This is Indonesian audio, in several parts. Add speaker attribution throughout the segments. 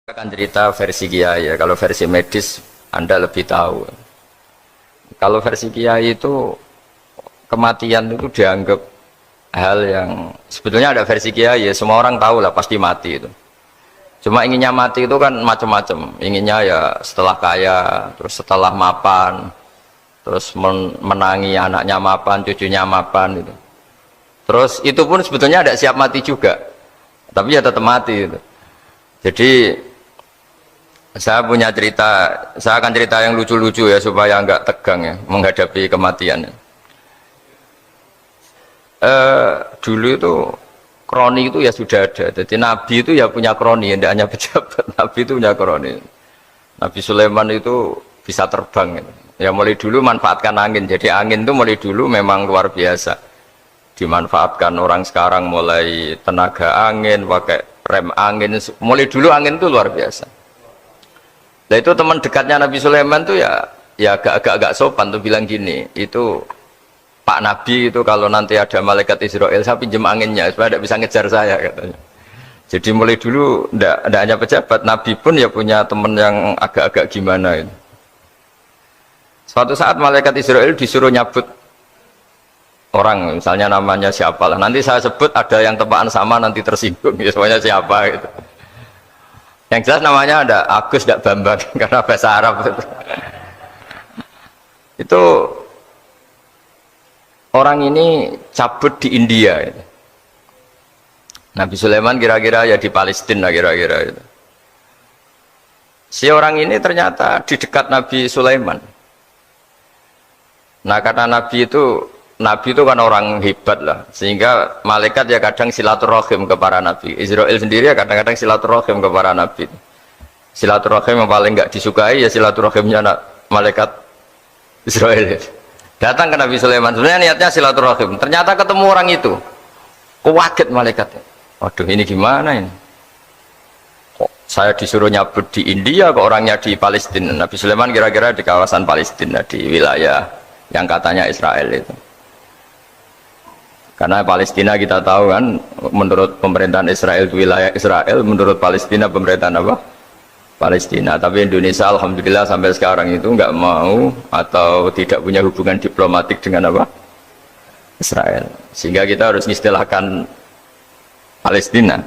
Speaker 1: Akan cerita versi Kiai ya. Kalau versi medis Anda lebih tahu. Kalau versi Kiai itu kematian itu dianggap hal yang sebetulnya ada versi Kiai ya. Semua orang tahu lah pasti mati itu. Cuma inginnya mati itu kan macam-macam. Inginnya ya setelah kaya, terus setelah mapan, terus menangi anaknya mapan, cucunya mapan itu. Terus itu pun sebetulnya ada siap mati juga. Tapi ya tetap mati itu. Jadi saya punya cerita, saya akan cerita yang lucu-lucu ya supaya nggak tegang ya menghadapi kematian. Dulu itu kroni itu ya sudah ada. Jadi Nabi itu ya punya kroni, tidak hanya pejabat. Nabi itu punya kroni. Nabi Sulaiman itu bisa terbang. Ya mulai dulu manfaatkan angin. Jadi angin itu mulai dulu memang luar biasa. Dimanfaatkan orang sekarang mulai tenaga angin, pakai rem angin. Mulai dulu angin itu luar biasa. Nah itu teman dekatnya Nabi Sulaiman tuh ya agak sopan tuh bilang gini, itu Pak Nabi itu kalau nanti ada malaikat Israel saya pinjam anginnya supaya tidak bisa ngejar saya katanya. Jadi mulai dulu tidak hanya pejabat, Nabi pun ya punya teman yang agak-agak gimana itu. Suatu saat malaikat Israel disuruh nyabut orang, misalnya namanya siapa lah, nanti saya sebut ada yang tepaan sama nanti tersinggung, ya semuanya siapa gitu. Yang jelas namanya ada Agus tidak Bambang karena bahasa Arab itu orang ini cabut di India gitu. Nabi Sulaiman kira-kira ya di Palestina kira-kira itu. Si orang ini ternyata di dekat Nabi Sulaiman. Nah karena Nabi itu kan orang hebat lah, sehingga malaikat ya kadang silaturahim ke para nabi. Israel sendiri ya kadang-kadang silaturahim ke para nabi. Silaturahim yang paling nggak disukai ya silaturahimnya malaikat Israel. Datang ke Nabi Sulaiman, sebenarnya niatnya silaturahim. Ternyata ketemu orang itu, kaget malaikatnya. Waduh ini gimana ini? Kok saya disuruh nyabut di India, kok orangnya di Palestina? Nabi Sulaiman kira-kira di kawasan Palestina, di wilayah yang katanya Israel itu. Karena Palestina kita tahu kan, menurut pemerintahan Israel itu wilayah Israel, menurut Palestina pemerintahan apa? Palestina. Tapi Indonesia alhamdulillah sampai sekarang itu nggak mau atau tidak punya hubungan diplomatik dengan apa? Israel. Sehingga kita harus mengistilahkan Palestina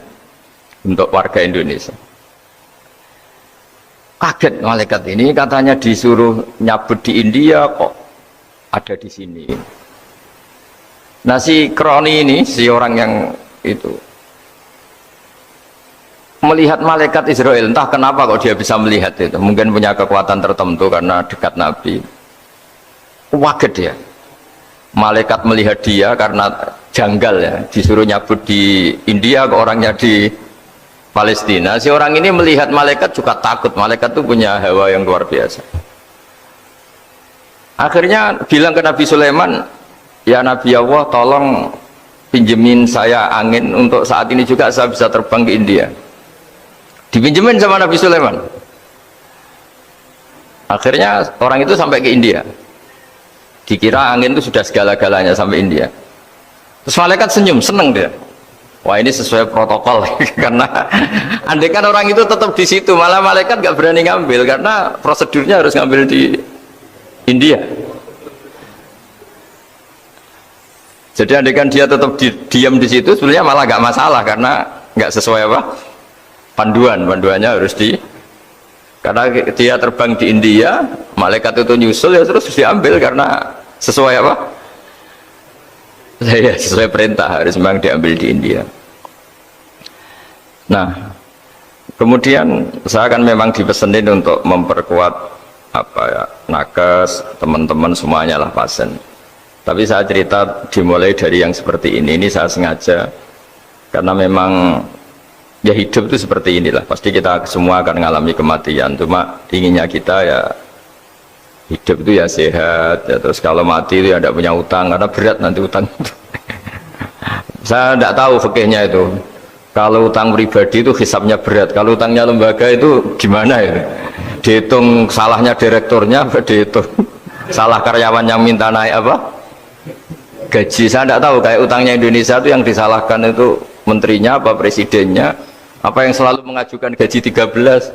Speaker 1: untuk warga Indonesia. Kaget malaikat ini, katanya disuruh nyabut di India kok ada di sini. Nah si kroni ini, si orang yang itu melihat malaikat Israel, entah kenapa kok dia bisa melihat itu, mungkin punya kekuatan tertentu karena dekat Nabi. Kaget dia, malaikat melihat dia karena janggal ya, disuruh nyabut di India kok orangnya di Palestina. Si orang ini melihat malaikat juga takut, malaikat itu punya hawa yang luar biasa. Akhirnya bilang ke Nabi Sulaiman, ya Nabi Allah tolong pinjemin saya angin untuk saat ini juga saya bisa terbang ke India. Dipinjemin sama Nabi Sulaiman. Akhirnya orang itu sampai ke India. Dikira angin itu sudah segala-galanya sampai India. Terus malaikat senyum, seneng dia. Wah ini sesuai protokol karena andai kan orang itu tetap di situ, malah malaikat gak berani ngambil karena prosedurnya harus ngambil di India. Jadi andaikan dia tetap diam di situ, sebenarnya malah nggak masalah karena nggak sesuai apa panduannya harus karena dia terbang di India, malaikat itu nyusul ya terus diambil karena sesuai apa? Ya, sesuai perintah harus memang diambil di India. Nah, kemudian saya kan memang dipesenin untuk memperkuat apa ya nakes teman-teman semuanya lah pasien. Tapi saya cerita dimulai dari yang seperti ini saya sengaja karena memang ya hidup itu seperti inilah, pasti kita semua akan mengalami kematian, cuma inginnya kita ya hidup itu ya sehat ya, terus kalau mati itu ya tidak punya utang karena berat nanti utang. Saya tidak tahu fikihnya itu, kalau utang pribadi itu hisabnya berat, kalau utangnya lembaga itu gimana ya, dihitung salahnya direkturnya, dihitung salah karyawan yang minta naik apa gaji. Saya tidak tahu kayak utangnya Indonesia itu yang disalahkan itu menterinya apa presidennya Apa yang selalu mengajukan gaji 13?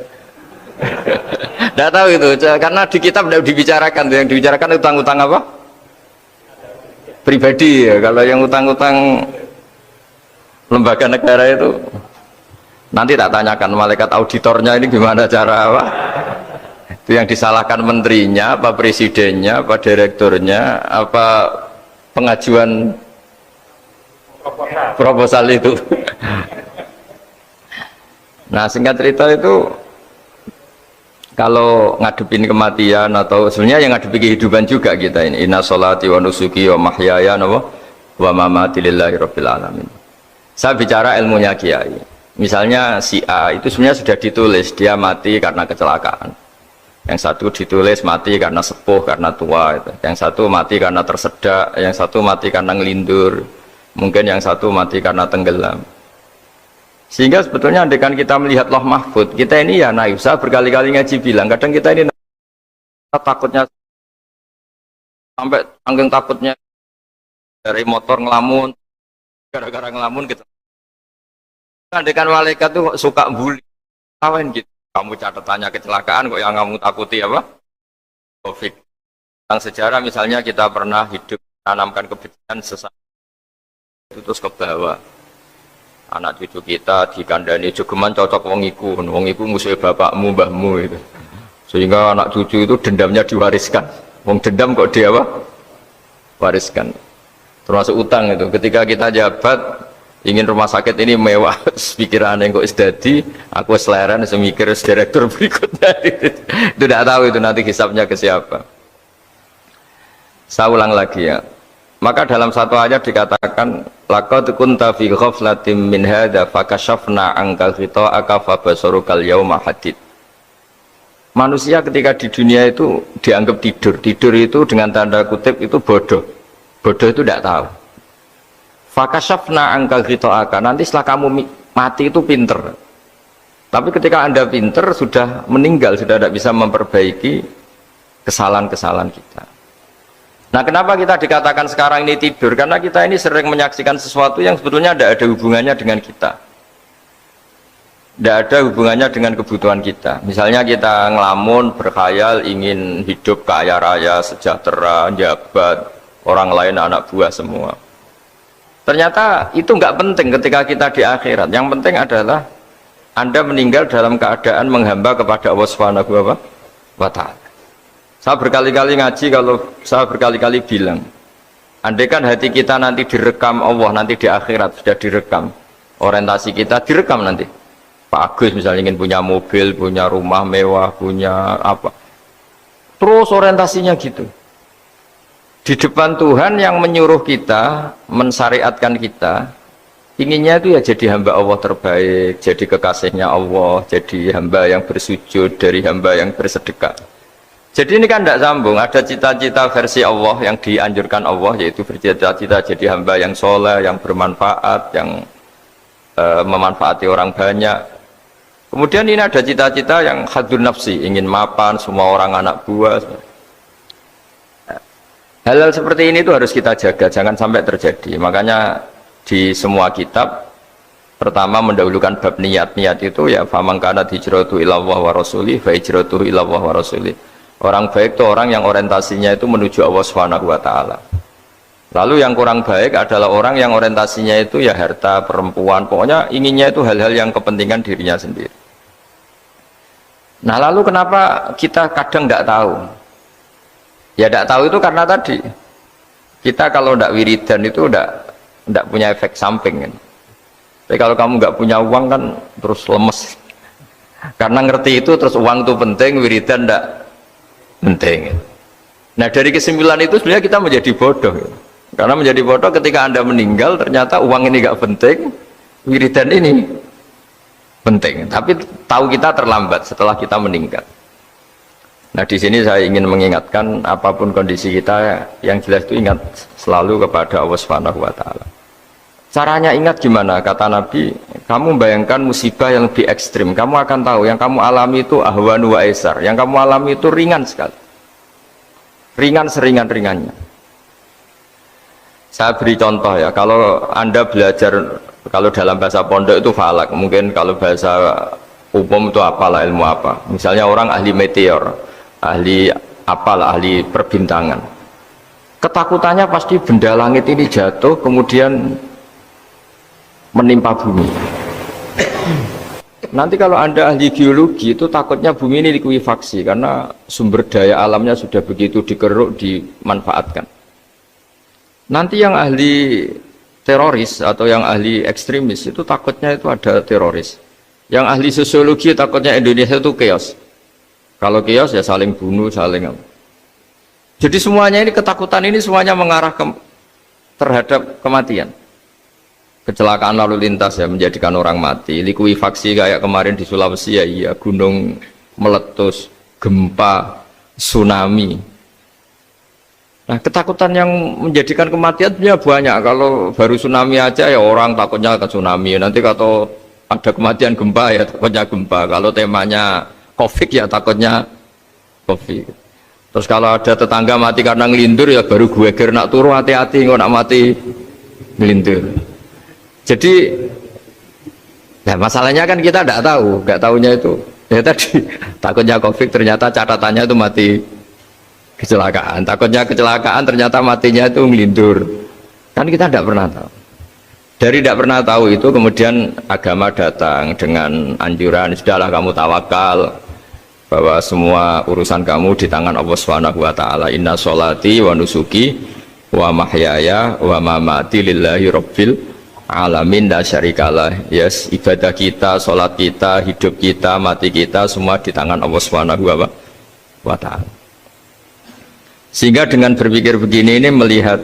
Speaker 1: Tidak tahu itu, karena di kitab tidak dibicarakan. Yang dibicarakan utang-utang apa? Pribadi ya. Kalau yang utang-utang lembaga negara itu nanti tak tanyakan malaikat auditornya ini gimana cara apa? Itu yang disalahkan menterinya, apa presidennya, apa direkturnya, apa pengajuan proposal itu. Nah singkat cerita itu kalau ngadepin kematian atau sebenarnya yang ngadepi kehidupan juga kita ini, inna sholati wa nusuki wa mahyaya wa mamati lillahi rabbil alamin. Saya bicara ilmunya kiai, misalnya si A itu sebenarnya sudah ditulis dia mati karena kecelakaan, yang satu ditulis mati karena sepuh, karena tua itu. Yang satu mati karena tersedak, yang satu mati karena ngelindur, mungkin yang satu mati karena tenggelam. Sehingga sebetulnya andaikan kita melihat Loh Mahfud, kita ini ya naif. Saya berkali-kali ngaji bilang, kadang kita ini takutnya sampai angking takutnya dari motor ngelamun, gara-gara ngelamun gitu. Andaikan malaikat tuh suka bully, kawan gitu. Kamu catatannya kecelakaan kok yang kamu takuti apa? Covid. Yang sejarah misalnya kita pernah hidup menanamkan kebencian sesama itu terus ke bawah. Anak cucu kita dikandani jogeman cocok wong iku musuh bapakmu mbahmu itu. Sehingga anak cucu itu dendamnya diwariskan. Wong dendam kok dia apa? Wariskan. Termasuk utang itu. Ketika kita jabat ingin rumah sakit ini mewah, pikiran yang kok isdadi, aku selera semikir direktur berikutnya. Itu tidak tahu itu nanti hisapnya ke siapa. Saya ulang lagi ya. Maka dalam satu ayat dikatakan laqad kunta fi ghaflatin min hadza fakashafna anka ghita'aka fabasarukal yauma hadid. Manusia ketika di dunia itu dianggap tidur. Tidur itu dengan tanda kutip itu bodoh. Bodoh itu tidak tahu. Fakashafna anka ghita'aka, nanti setelah kamu mati itu pinter. Tapi ketika Anda pinter sudah meninggal, sudah tidak bisa memperbaiki kesalahan-kesalahan kita. Nah kenapa kita dikatakan sekarang ini tidur? Karena kita ini sering menyaksikan sesuatu yang sebetulnya tidak ada hubungannya dengan kita. Tidak ada hubungannya dengan kebutuhan kita. Misalnya kita ngelamun, berkhayal, ingin hidup kaya raya, sejahtera, jabat, orang lain anak buah semua. Ternyata itu nggak penting ketika kita di akhirat. Yang penting adalah Anda meninggal dalam keadaan menghamba kepada Allah Subhanahu wa Ta'ala. Saya berkali-kali ngaji, kalau saya berkali-kali bilang, andaikan hati kita nanti direkam Allah, nanti di akhirat sudah direkam, orientasi kita direkam nanti. Pak Agus misalnya ingin punya mobil, punya rumah mewah, punya apa, terus orientasinya gitu. Di depan Tuhan yang menyuruh kita, mensyariatkan kita, inginnya itu ya jadi hamba Allah terbaik, jadi kekasihnya Allah, jadi hamba yang bersujud, dari hamba yang bersedekah. Jadi ini kan tidak sambung, ada cita-cita versi Allah yang dianjurkan Allah, yaitu bercita-cita jadi hamba yang soleh, yang bermanfaat, yang memanfaati orang banyak. Kemudian ini ada cita-cita yang hadun nafsi, ingin mapan, semua orang anak buah. Hal-hal seperti ini itu harus kita jaga, jangan sampai terjadi. Makanya di semua kitab, pertama mendahulukan bab niat. Niat itu ya, faman kanat hijratuhu ilallah wa rasulih, fa hijratuhu ilallah wa rasulih. Orang baik itu orang yang orientasinya itu menuju Allah Subhanahu wa Ta'ala. Lalu yang kurang baik adalah orang yang orientasinya itu ya harta, perempuan, pokoknya inginnya itu hal-hal yang kepentingan dirinya sendiri. Nah lalu kenapa kita kadang tidak tahu? Ya tidak tahu itu karena tadi kita kalau tidak wiridan itu tidak punya efek samping kan. Tapi kalau kamu nggak punya uang kan terus lemes. Karena ngerti itu terus uang itu penting, wiridan tidak penting. Nah dari kesimpulan itu sebenarnya kita menjadi bodoh, karena menjadi bodoh ketika Anda meninggal ternyata uang ini gak penting, wiridan ini penting, tapi tahu kita terlambat setelah kita meninggal. Nah di sini saya ingin mengingatkan apapun kondisi kita, yang jelas itu ingat selalu kepada Allah Subhanahu wa Ta'ala. Caranya ingat gimana? Kata Nabi, kamu bayangkan musibah yang lebih ekstrim, kamu akan tahu yang kamu alami itu ahwanu wa aisar, yang kamu alami itu ringan sekali, ringan seringan-ringannya. Saya beri contoh ya, kalau Anda belajar Kalau dalam bahasa pondok itu falak, mungkin kalau bahasa umum itu apalah, ilmu apa. Misalnya orang ahli meteor, ahli apalah, ahli perbintangan. Ketakutannya pasti benda langit ini jatuh kemudian menimpa bumi. Nanti kalau Anda ahli geologi itu takutnya bumi ini likuifaksi karena sumber daya alamnya sudah begitu dikeruk, dimanfaatkan. Nanti yang ahli teroris atau yang ahli ekstremis itu takutnya itu ada teroris. Yang ahli sosiologi takutnya Indonesia itu chaos. Kalau chaos ya saling bunuh, saling apa. Jadi semuanya ini ketakutan ini semuanya mengarah terhadap kematian. Kecelakaan lalu lintas ya menjadikan orang mati. Likuifaksi kayak kemarin di Sulawesi ya iya, gunung meletus, gempa, tsunami. Nah, ketakutan yang menjadikan kematian banyak. Kalau baru tsunami aja ya orang takutnya ke tsunami. Nanti kalau ada kematian gempa ya takutnya gempa. Kalau temanya COVID ya takutnya COVID. Terus kalau ada tetangga mati karena ngelindur ya baru gue nak turu hati-hati nggak nak mati ngelindur. Jadi, nah masalahnya kan kita nggak tahunya itu. Ya tadi takutnya COVID ternyata catatannya itu mati kecelakaan, takutnya kecelakaan ternyata matinya itu ngelindur, kan kita tidak pernah tahu. Dari tidak pernah tahu itu kemudian agama datang dengan anjuran sudahlah kamu tawakal bahwa semua urusan kamu di tangan Allah Subhanahu wa taala. Inna sholati wa nusuki wa mahyaya wa mamati lillahi rabbil alamin la syarikalah. Yes, ibadah kita, sholat kita, hidup kita, mati kita semua di tangan Allah Subhanahu wa taala. Sehingga dengan berpikir begini ini melihat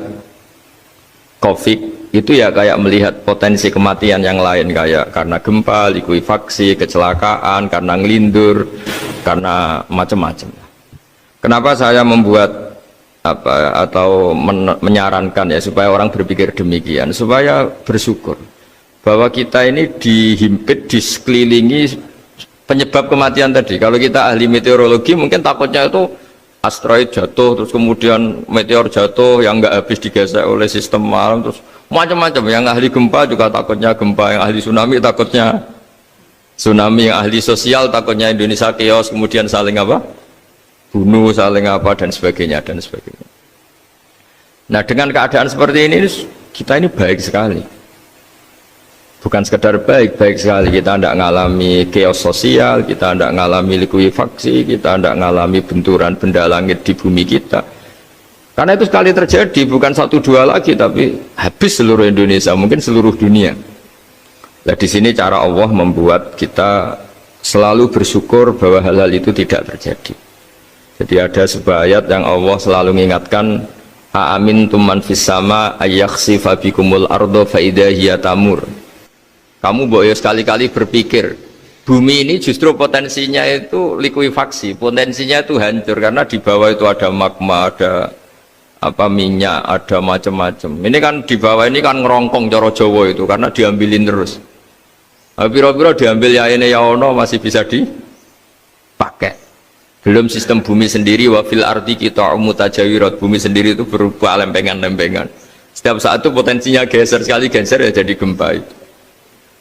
Speaker 1: COVID itu ya kayak melihat potensi kematian yang lain, kayak karena gempa, likuifaksi, kecelakaan, karena ngelindur, karena macam-macam. Kenapa saya membuat atau menyarankan ya supaya orang berpikir demikian, supaya bersyukur bahwa kita ini dihimpit, disekelilingi penyebab kematian tadi. Kalau kita ahli meteorologi mungkin takutnya itu asteroid jatuh, terus kemudian meteor jatuh yang nggak habis digesek oleh sistem alam, terus macam-macam. Yang ahli gempa juga takutnya gempa, yang ahli tsunami takutnya tsunami, yang ahli sosial takutnya Indonesia chaos, kemudian saling apa? Bunuh, saling apa dan sebagainya dan sebagainya. Nah, dengan keadaan seperti ini kita ini baik sekali. Bukan sekedar baik sekali, kita tidak mengalami chaos sosial, kita tidak mengalami likuifaksi, kita tidak mengalami benturan benda langit di bumi kita. Karena itu sekali terjadi, bukan 1-2 lagi, tapi habis seluruh Indonesia, mungkin seluruh dunia. Nah, di sini cara Allah membuat kita selalu bersyukur bahwa hal-hal itu tidak terjadi. Jadi ada sebuah ayat yang Allah selalu mengingatkan, Aamintum man fis sama ayakhsifa bikumul ardo fa idza hiya tamur. Kamu boleh sekali-kali berpikir bumi ini justru potensinya itu likuifaksi, potensinya itu hancur karena di bawah itu ada magma, ada apa minyak, ada macam-macam. Ini kan di bawah ini kan ngerongkong cara Jawa itu karena diambilin terus. Piro-piro diambil ya ini ya ono masih bisa dipakai. Belum sistem bumi sendiri, wafil arti kita mutajawirat, bumi sendiri itu berupa lempengan-lempengan. Setiap saat itu potensinya geser, sekali geser ya jadi gempa itu.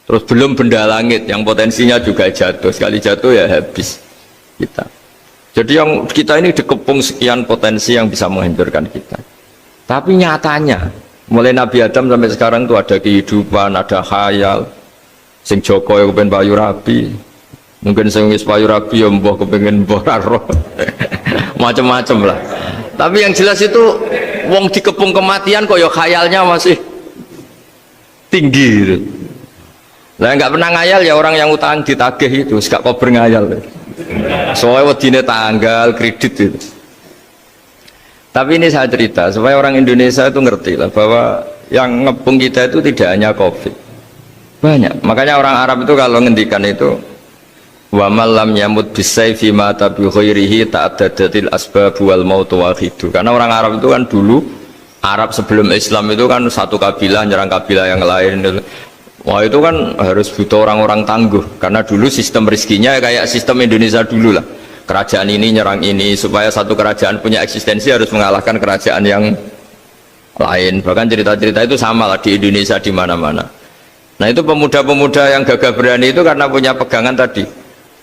Speaker 1: Terus belum benda langit yang potensinya juga jatuh, sekali jatuh ya habis kita. Jadi yang kita ini dikepung sekian potensi yang bisa menghancurkan kita. Tapi nyatanya mulai Nabi Adam sampai sekarang tuh ada kehidupan, ada khayal. Sing Joko yang kepengen payu rabi, mungkin sing wis payu rabi ya mbah kepengen mbah roh. Macam-macam lah. Tapi yang jelas itu wong dikepung kematian kok ya khayalnya masih tinggi gitu. Lah nggak pernah ngayal ya orang yang utang ditagih itu, gak kober ngayal. Soalnya wedine tanggal kredit itu. Tapi ini saya cerita supaya orang Indonesia itu ngerti lah bahwa yang ngepung kita itu tidak hanya COVID, banyak. Makanya orang Arab itu kalau ngendikan itu wa malam yamut bisayfi mata bi khairihi ta'addadatil asbab wal maut wahidu. Karena orang Arab itu kan dulu Arab sebelum Islam itu kan satu kabilah nyerang kabilah yang lain. Wah itu kan harus butuh orang-orang tangguh karena dulu sistem rezekinya kayak sistem Indonesia dulu lah, kerajaan ini nyerang ini supaya satu kerajaan punya eksistensi harus mengalahkan kerajaan yang lain. Bahkan cerita-cerita itu sama lah di Indonesia di mana-mana. Nah itu pemuda-pemuda yang gagah berani itu karena punya pegangan tadi.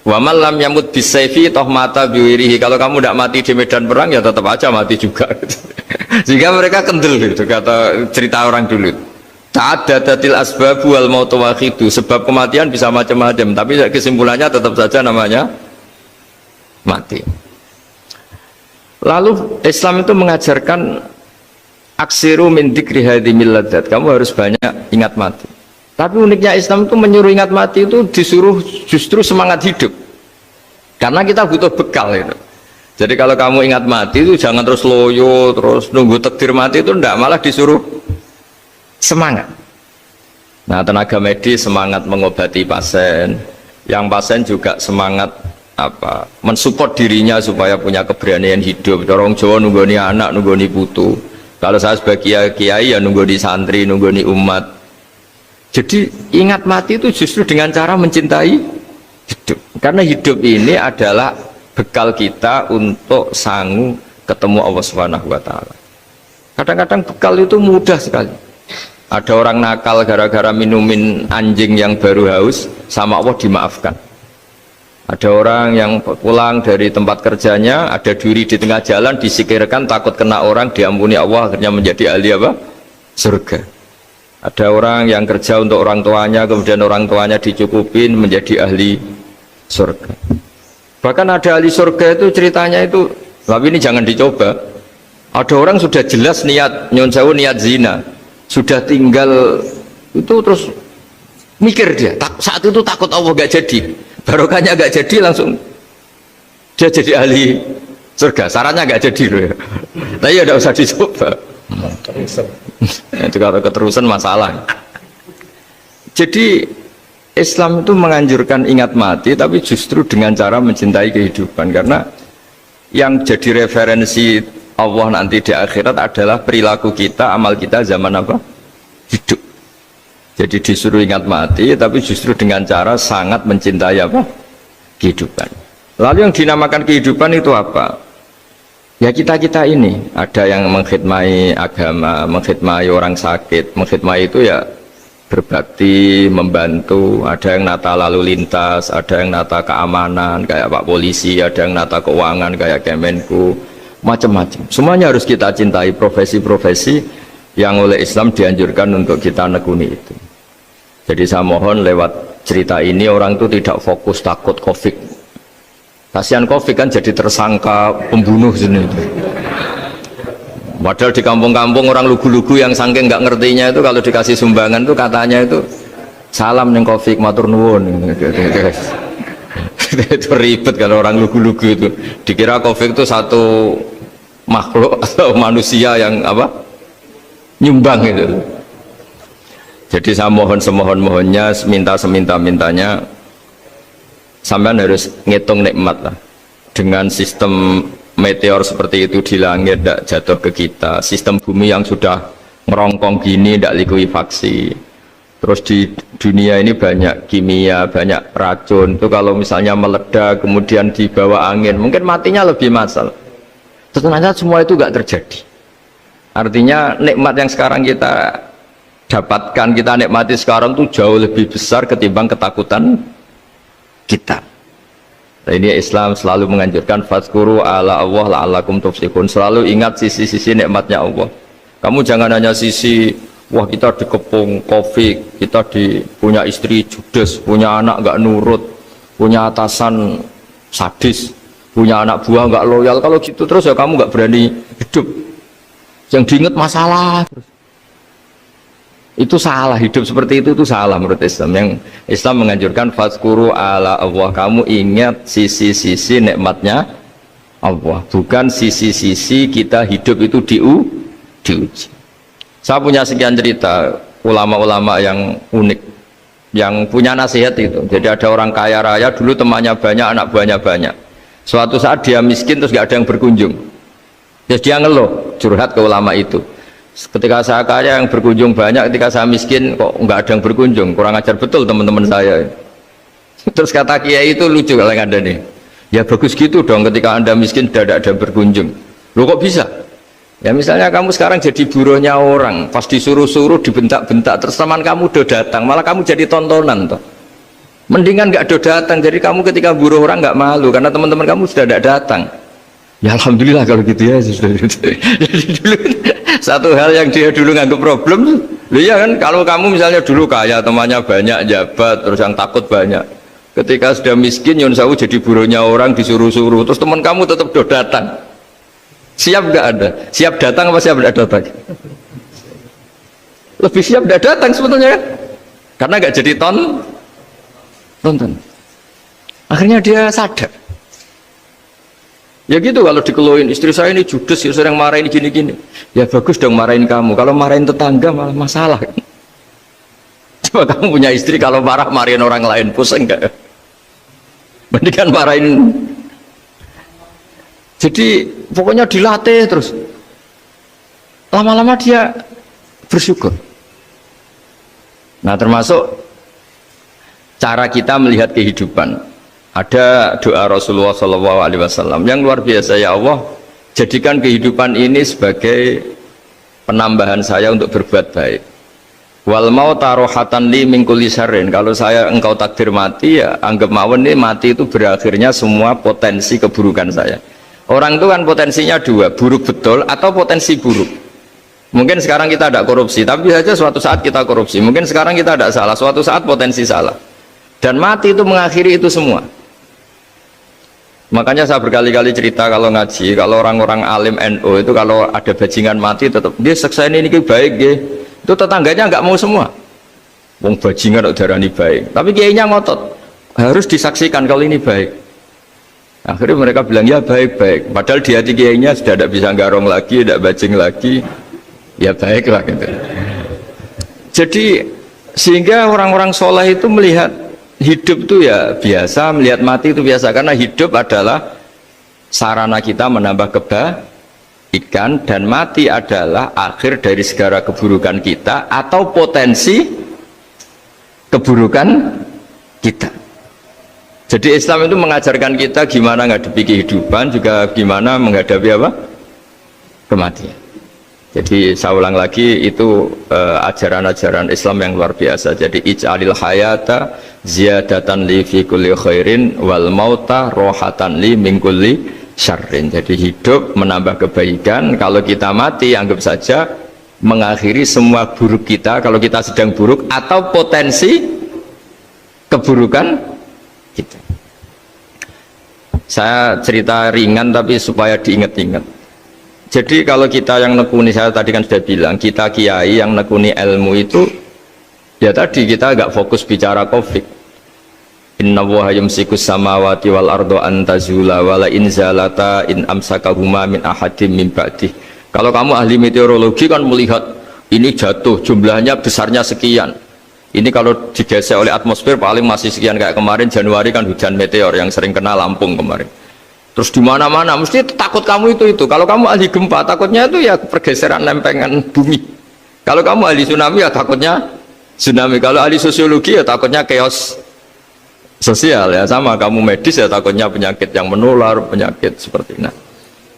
Speaker 1: Wa man lam yamut bisayfi toh mata biwirihi. Kalau kamu tidak mati di medan perang ya tetap aja mati juga. Sehingga mereka kendel gitu kata cerita orang dulu. Ta'addadatil asbabu wal mautu wahidu. Sebab kematian bisa macam-macam, tapi kesimpulannya tetap saja namanya mati. Lalu Islam itu mengajarkan aksiru min dzikri hadhimil ladzat. Kamu harus banyak ingat mati. Tapi uniknya Islam itu menyuruh ingat mati itu disuruh justru semangat hidup. Karena kita butuh bekal itu. Jadi kalau kamu ingat mati itu jangan terus loyo, terus nunggu takdir mati itu enggak, malah disuruh semangat. Nah, tenaga medis semangat mengobati pasien, yang pasien juga semangat mensupport dirinya supaya punya keberanian hidup. Dorong Jawa nunggoni anak, nunggoni putu. Kalau saya sebagai kiai ya nunggoni santri, nunggoni umat. Jadi ingat mati itu justru dengan cara mencintai hidup. Karena hidup ini adalah bekal kita untuk sanggup ketemu Allah Subhanahu wa taala. Kadang-kadang bekal itu mudah sekali. Ada orang nakal gara-gara minumin anjing yang baru haus, sama Allah dimaafkan. Ada orang yang pulang dari tempat kerjanya, ada duri di tengah jalan, disikirkan takut kena orang, diampuni Allah, akhirnya menjadi ahli apa? Surga. Ada orang yang kerja untuk orang tuanya, kemudian orang tuanya dicukupin menjadi ahli surga. Bahkan ada ahli surga itu ceritanya itu, tapi ini jangan dicoba. Ada orang sudah jelas niat nyon sewu, niat zina, sudah tinggal itu terus mikir dia, saat itu takut Allah gak jadi, barokahnya gak jadi langsung dia jadi ahli surga. Sarannya gak jadi loh ya. Tapi ya tidak usah dicoba. Itu kalau keterusan masalah. Jadi Islam itu menganjurkan ingat mati, tapi justru dengan cara mencintai kehidupan. Karena yang jadi referensi Allah nanti di akhirat adalah perilaku kita, amal kita zaman apa? Hidup. Jadi disuruh ingat mati, tapi justru dengan cara sangat mencintai apa? Kehidupan. Lalu yang dinamakan kehidupan itu apa? Ya kita-kita ini, ada yang mengkhidmati agama, mengkhidmati orang sakit, mengkhidmati itu ya berbakti, membantu, ada yang nata lalu lintas, ada yang nata keamanan kayak Pak Polisi, ada yang nata keuangan kayak Kemenku, macam-macam. Semuanya harus kita cintai, profesi-profesi yang oleh Islam dianjurkan untuk kita nekuni itu. Jadi saya mohon lewat cerita ini orang itu tidak fokus takut COVID. Kasihan COVID kan jadi tersangka pembunuh sini. Padahal di kampung-kampung orang lugu-lugu yang saking nggak ngertinya itu kalau dikasih sumbangan itu katanya itu salam neng COVID matur nuwun. Itu ribet kalau orang lugu-lugu itu. Dikira COVID itu satu makhluk atau manusia yang apa? Nyumbang itu. Jadi saya mohon semohon-mohonnya, minta seminta-mintanya, sampean harus ngitung nikmat lah. Dengan sistem meteor seperti itu di langit tidak jatuh ke kita, sistem bumi yang sudah ngerongkong gini tidak likuifaksi, terus di dunia ini banyak kimia, banyak racun itu kalau misalnya meledak kemudian dibawa angin mungkin matinya lebih masalah. Ternyata semua itu nggak terjadi. Artinya nikmat yang sekarang kita dapatkan, kita nikmati sekarang itu jauh lebih besar ketimbang ketakutan kita. Nah, ini Islam selalu menganjurkan fadzkuru ala Allah la'allakum tuflihun. Selalu ingat sisi-sisi nikmatnya Allah. Kamu jangan hanya sisi wah kita dikepung COVID, kita punya istri judes, punya anak nggak nurut, punya atasan sadis, punya anak buah nggak loyal. Kalau gitu terus ya kamu nggak berani hidup. Yang diingat masalah terus. Itu salah, hidup seperti itu salah menurut Islam. Yang Islam menganjurkan fadzkuru ala Allah, kamu ingat sisi-sisi nikmatnya Allah, bukan sisi-sisi kita hidup itu diuji. Saya punya sekian cerita ulama-ulama yang unik yang punya nasihat itu. Jadi ada orang kaya raya dulu temannya banyak, anak buahnya banyak. Suatu saat dia miskin terus gak ada yang berkunjung. Terus dia ngeluh, curhat ke ulama itu. Ketika saya kaya yang berkunjung banyak, ketika saya miskin kok nggak ada yang berkunjung, kurang ajar betul teman-teman saya. Terus kata kiai itu lucu kalau yang ada nih, ya bagus gitu dong ketika anda miskin tidak ada yang berkunjung. Loh kok bisa? Ya misalnya kamu sekarang jadi buruhnya orang, pas disuruh-suruh dibentak-bentak, terus teman kamu udah datang, malah kamu jadi tontonan toh. Mendingan nggak do datang, jadi kamu ketika buruh orang nggak malu karena teman-teman kamu sudah tidak datang. Ya alhamdulillah kalau gitu ya sudah. Jadi dulu satu hal yang dia dulu nganggap problem, loh ya kan kalau kamu misalnya dulu kaya temannya banyak jabat terus yang takut banyak, ketika sudah miskin Yun Sawu jadi buruhnya orang disuruh-suruh, terus teman kamu tetap do datang. Siap nggak ada? Siap datang apa siap tidak datang? Lebih siap tidak datang sebetulnya kan? Karena nggak jadi tonton. Akhirnya dia sadar. Ya gitu kalau dikeluhin istri saya ini judes ya sering marahin gini-gini. Ya bagus dong marahin kamu. Kalau marahin tetangga malah masalah. Coba kamu punya istri kalau marahin orang lain pusing nggak? Mendingan marahin. Jadi pokoknya dilatih terus. Lama-lama dia bersyukur. Nah termasuk cara kita melihat kehidupan. Ada doa Rasulullah SAW yang luar biasa. Ya Allah, jadikan kehidupan ini sebagai penambahan saya untuk berbuat baik. Wal mauta rohatan li min kulli syarrin. Kalau engkau takdir mati, ya anggap mawon ini mati itu berakhirnya semua potensi keburukan saya. Orang itu kan potensinya dua, buruk betul atau potensi buruk. Mungkin sekarang kita tidak korupsi, tapi saja suatu saat kita korupsi. Mungkin sekarang kita tidak salah, suatu saat potensi salah. Dan mati itu mengakhiri itu semua. Makanya saya berkali-kali cerita kalau ngaji, kalau orang-orang alim NU itu kalau ada bajingan mati tetap dia seksa ini baik ya. Itu tetangganya nggak mau semua. Wong bajingan kok darani baik. Tapi kiainya ngotot, harus disaksikan kalau ini baik. Akhirnya mereka bilang ya baik-baik. Padahal di hati kiainya sudah tidak bisa garong lagi, tidak bajing lagi. Ya baiklah gitu. Jadi sehingga orang-orang soleh itu melihat hidup itu ya biasa, melihat mati itu biasa, karena hidup adalah sarana kita menambah kebaikan dan mati adalah akhir dari segala keburukan kita atau potensi keburukan kita. Jadi Islam itu mengajarkan kita gimana menghadapi kehidupan, juga gimana menghadapi apa? Kematian. Jadi saya ulang lagi, itu ajaran-ajaran Islam yang luar biasa. Jadi ij'alil hayata ziyadatan li fi kulli khairin wal mauta rohatan li min kulli syarrin. Jadi hidup menambah kebaikan, kalau kita mati anggap saja mengakhiri semua buruk kita kalau kita sedang buruk atau potensi keburukan kita. Saya cerita ringan tapi supaya diingat-ingat. Jadi kalau kita yang nekuni, saya tadi kan sudah bilang, kita kiai yang nekuni ilmu itu ya tadi kita agak fokus bicara COVID. Inna Allaha yumsikus samawati wal ardo an tazula wala in zalata in amsakahuma min ahadim min ba'dih. Kalau kamu ahli meteorologi kan melihat ini jatuh jumlahnya besarnya sekian. Ini kalau digesek oleh atmosfer paling masih sekian, kayak kemarin Januari kan hujan meteor yang sering kena Lampung kemarin. Terus di mana-mana mesti takut kamu itu. Kalau kamu ahli gempa takutnya itu ya pergeseran lempengan bumi. Kalau kamu ahli tsunami ya takutnya tsunami. Kalau ahli sosiologi ya takutnya chaos sosial ya, sama kamu medis ya takutnya penyakit yang menular, penyakit seperti ini.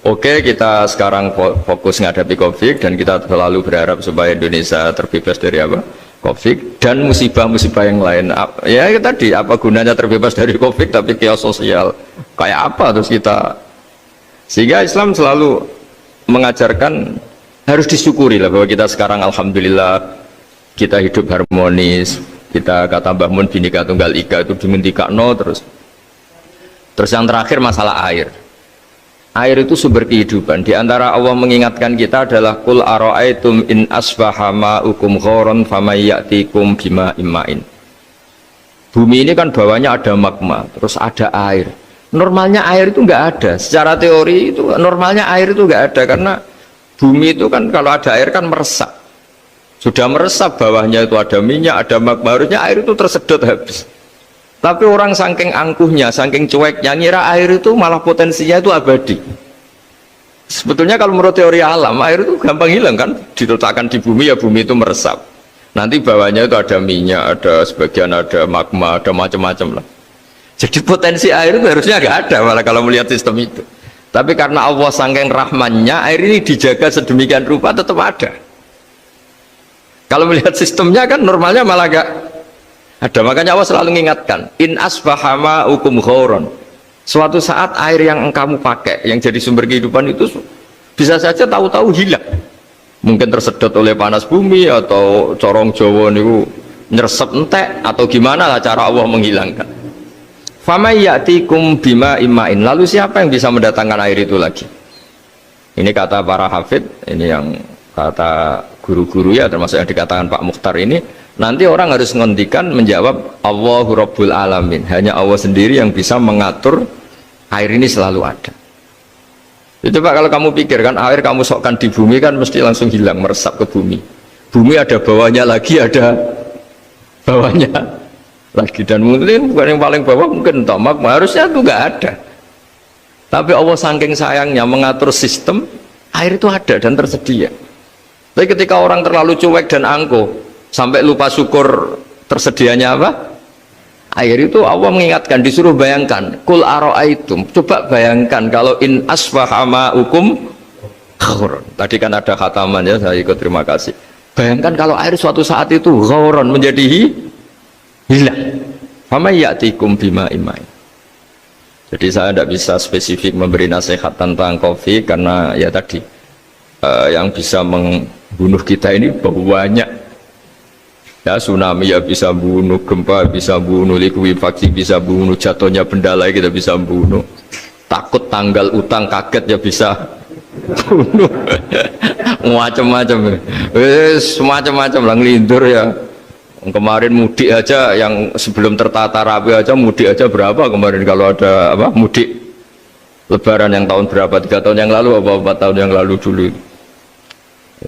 Speaker 1: Oke, kita sekarang fokus menghadapi COVID dan kita selalu berharap supaya Indonesia terbebas dari apa? COVID dan musibah-musibah yang lain. Ya tadi apa gunanya terbebas dari COVID tapi chaos sosial kayak apa terus kita. Sehingga Islam selalu mengajarkan harus disyukuri lah bahwa kita sekarang alhamdulillah kita hidup harmonis. Kita kata Mbah Mun Bhinneka Tunggal Ika itu dimentikakno terus. Terus yang terakhir masalah air. Air itu sumber kehidupan. Di antara Allah mengingatkan kita adalah kul ara'aitum in asbaha ma'ukum ghoron famayyatikum bima imma'in. Bumi ini kan bawahnya ada magma, terus ada air. Normalnya air itu nggak ada. Secara teori itu normalnya air itu nggak ada karena bumi itu kan kalau ada air kan meresap. Sudah meresap, bawahnya itu ada minyak, ada magma, harusnya air itu tersedot habis. Tapi orang saking angkuhnya, saking cueknya, ngira air itu malah potensinya itu abadi. Sebetulnya kalau menurut teori alam, air itu gampang hilang kan, diletakkan di bumi ya bumi itu meresap. Nanti bawahnya itu ada minyak, ada sebagian ada magma, ada macam-macam lah. Jadi potensi air itu harusnya nggak ada malah kalau melihat sistem itu. Tapi karena Allah saking rahmannya, air ini dijaga sedemikian rupa tetap ada. Kalau melihat sistemnya kan normalnya malah gak ada. Makanya Allah selalu mengingatkan, in asbaha ma'ukum ghauran. Suatu saat air yang kamu pakai, yang jadi sumber kehidupan itu bisa saja tahu-tahu hilang. Mungkin tersedot oleh panas bumi atau corong Jawa niku nyeresep entek atau gimana lah cara Allah menghilangkan. Famay ya'tikum bima imma'in. Lalu siapa yang bisa mendatangkan air itu lagi? Ini kata para hafid, ini yang kata guru-guru ya, termasuk yang dikatakan Pak Mukhtar ini. Nanti orang harus ngendikan menjawab Allahu Rabbul Alamin. Hanya Allah sendiri yang bisa mengatur air ini selalu ada. Itu Pak, kalau kamu pikirkan air kamu sokkan di bumi kan mesti langsung hilang, meresap ke bumi. Bumi ada bawahnya lagi, ada bawahnya lagi, dan mungkin bukan yang paling bawah mungkin tomak, harusnya itu nggak ada. Tapi Allah saking sayangnya mengatur sistem air itu ada dan tersedia. Tapi ketika orang terlalu cuek dan angkuh sampai lupa syukur tersedianya apa? Air itu Allah mengingatkan, disuruh bayangkan, kul aro'aitum, coba bayangkan kalau in asbaha ma'ukum ghauran. Tadi kan ada khataman ya, saya ikut, terima kasih. Bayangkan kalau air suatu saat itu ghauran, menjadi hilang. Fama ya'tikum bima imai. Jadi saya tidak bisa spesifik memberi nasihat tentang kopi karena ya tadi yang bisa membunuh kita ini banyak. Ya, tsunami ya bisa bunuh, gempa bisa bunuh, likuifaksi bisa bunuh, jatuhnya benda lain kita bisa bunuh, takut tanggal utang kaget ya bisa bunuh. Macam-macam, semacam-macam lah, ngelindur ya. Kemarin mudik aja, yang sebelum tertata rapi aja mudik aja berapa kemarin, kalau ada apa mudik lebaran yang tahun berapa, 3 tahun yang lalu apa 4 tahun yang lalu dulu.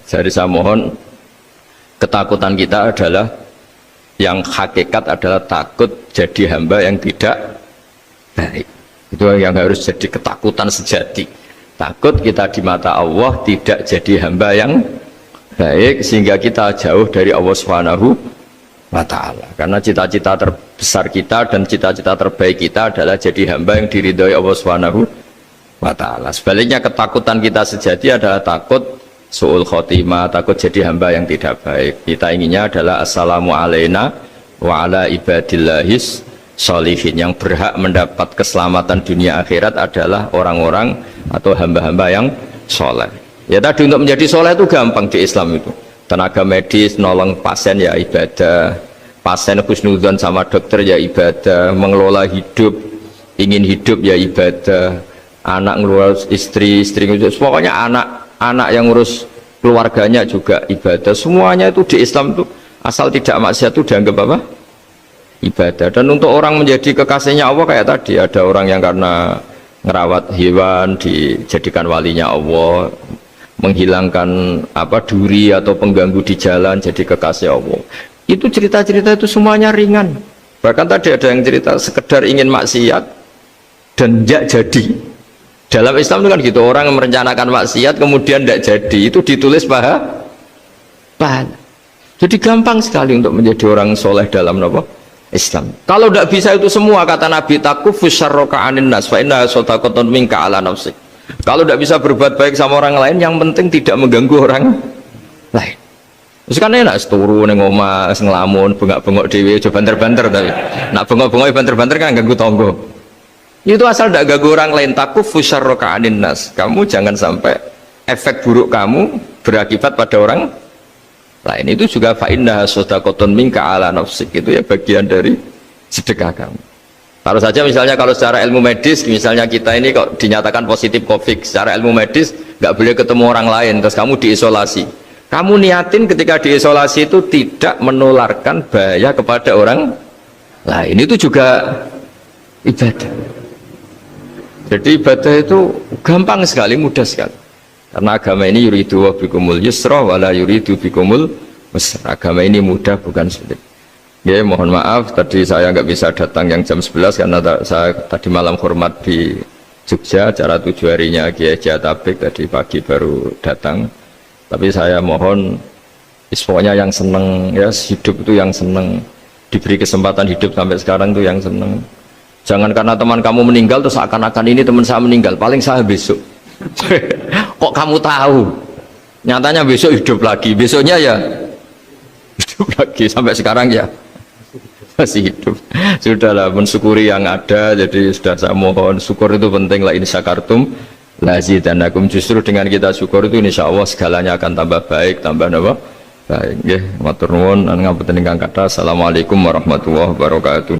Speaker 1: Jadi saya mohon, ketakutan kita adalah yang hakikat adalah takut jadi hamba yang tidak baik. Itu yang harus jadi ketakutan sejati. Takut kita di mata Allah tidak jadi hamba yang baik, sehingga kita jauh dari Allah Subhanahu wa ta'ala. Karena cita-cita terbesar kita dan cita-cita terbaik kita adalah jadi hamba yang diridhoi Allah Subhanahu wa ta'ala. Sebaliknya ketakutan kita sejati adalah takut su'ul khotimah, takut jadi hamba yang tidak baik. Kita inginnya adalah assalamu alaina wa ala ibadillahis sholihin. Yang berhak mendapat keselamatan dunia akhirat adalah orang-orang atau hamba-hamba yang soleh. Ya tadi, untuk menjadi soleh itu gampang di Islam itu. Tenaga medis nolong pasien ya ibadah, pasien husnudzon sama dokter ya ibadah, mengelola hidup, ingin hidup ya ibadah, anak ngurus istri, pokoknya anak yang ngurus keluarganya juga ibadah. Semuanya itu di Islam itu asal tidak maksiat itu dianggap apa? Ibadah. Dan untuk orang menjadi kekasihnya Allah kayak tadi, ada orang yang karena ngerawat hewan dijadikan walinya Allah, menghilangkan apa duri atau pengganggu di jalan jadi kekasih Allah. Itu cerita-cerita itu semuanya ringan. Bahkan tadi ada yang cerita sekedar ingin maksiat dan tidak jadi. Dalam Islam itu kan gitu, orang yang merencanakan maksiat kemudian tidak jadi, itu ditulis pahala. Jadi gampang sekali untuk menjadi orang soleh dalam apa? Islam. Kalau tidak bisa itu semua, kata Nabi, takufus syarroka anin nas fa inna sadaqatun minka ala nafsik. Kalau tidak bisa berbuat baik sama orang lain, yang penting tidak mengganggu orang lain. Terus kan enak turu ning omah ngelamun bengak-bengok dhewe aja banter-banter, tapi nak bengok-bengok banter-banter kan ganggu tangga. Itu asal tidak ganggu orang lain. Takufus syarroka anin nas. Kamu jangan sampai efek buruk kamu berakibat pada orang lain. Itu juga fa inna sadaqatun minka ala nafsik. Itu ya bagian dari sedekah kamu. Taruh saja misalnya kalau secara ilmu medis, misalnya kita ini kok dinyatakan positif COVID, secara ilmu medis nggak boleh ketemu orang lain, terus kamu diisolasi. Kamu niatin ketika diisolasi itu tidak menularkan bahaya kepada orang lain. Itu juga ibadah. Jadi ibadah itu gampang sekali, mudah sekali. Karena agama ini yuridu wa bikumul yusra wala yuridu bikumul usra. Agama ini mudah, bukan sulit. Ya, mohon maaf tadi saya nggak bisa datang yang jam 11 karena saya tadi malam hormat di Jogja, acara 7 harinya Kiai Jatabek, tadi pagi baru datang. Tapi saya mohon pokoknya yang seneng ya hidup itu, yang seneng diberi kesempatan hidup sampai sekarang itu yang seneng. Jangan karena teman kamu meninggal terus seakan-akan ini teman saya meninggal, paling saya besok. Kok kamu tahu? Nyatanya besok hidup lagi, besoknya ya hidup lagi, sampai sekarang ya masih hidup. Sudahlah, mensyukuri yang ada. Jadi sudah, saya mohon, syukur itu penting. La in syakartum lazidanakum. Justru dengan kita syukur itu insya Allah segalanya akan tambah baik, tambah apa? Baik. Nggih, matur nuwun, ngapunten ingkang kathah. Assalamualaikum warahmatullahi wabarakatuh.